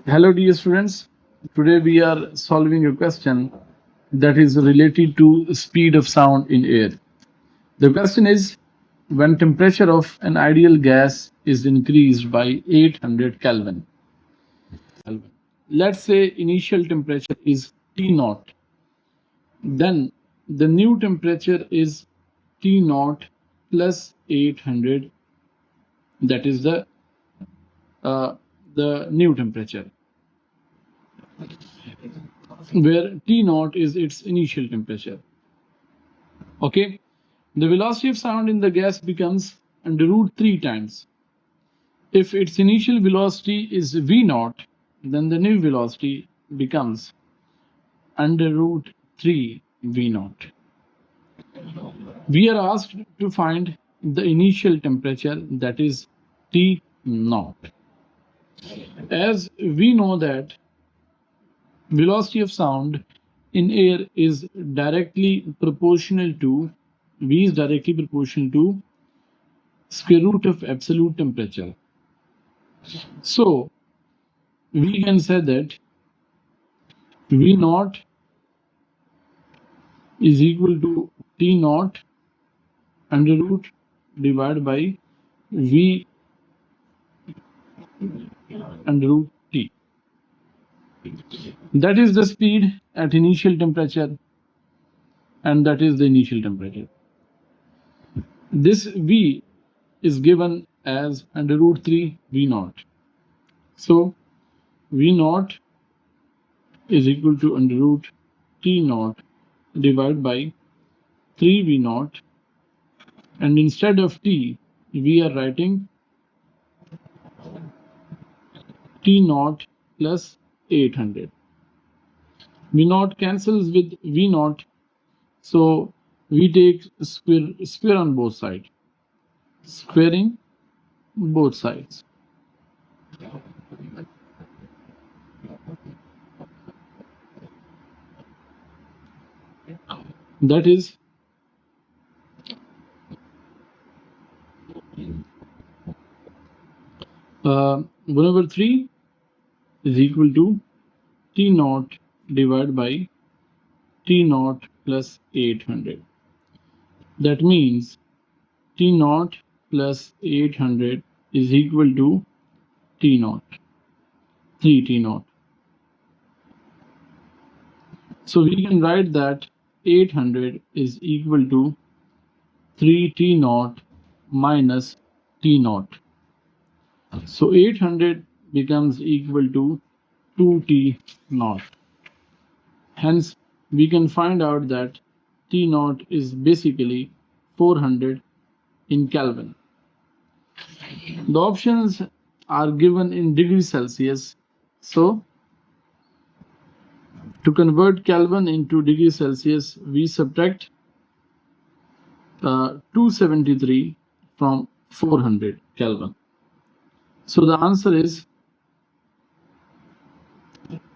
Hello, dear students. Today we are solving a question that is related to speed of sound in air. The question is, when temperature of an ideal gas is increased by 800 Kelvin. Let's say initial temperature is T naught. Then the new temperature is T naught plus 800. That is uh, the new temperature, where T naught is its initial temperature. Okay, the velocity of sound in the gas becomes under root 3 times. If its initial velocity is v naught, then the new velocity becomes under root 3 v naught. We are asked to find the initial temperature, that is T naught. As we know that velocity of sound in air is directly proportional to V is directly proportional to square root of absolute temperature. So we can say that V naught is equal to T naught under root divided by V under root T. That is the speed at initial temperature, and that is the initial temperature. This V is given as under root 3 V naught. So V naught is equal to under root T naught divided by 3 V naught, and instead of T we are writing T naught plus 800. V naught cancels with V naught, so we take square on both sides, squaring both sides. That is 1/3 is equal to T naught divided by T naught plus 800. That means T naught plus 800 is equal to T naught, 3 T naught. So we can write that 800 is equal to 3 T naught minus T naught. So 800 becomes equal to 2 T naught. Hence, we can find out that T naught is basically 400 in Kelvin. The options are given in degrees Celsius. So, to convert Kelvin into degrees Celsius, we subtract 273 from 400 Kelvin. So the answer is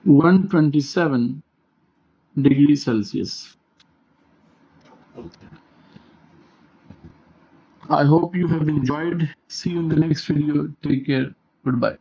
127 degrees Celsius. I hope you have enjoyed. See you in the next video. Take care. Goodbye.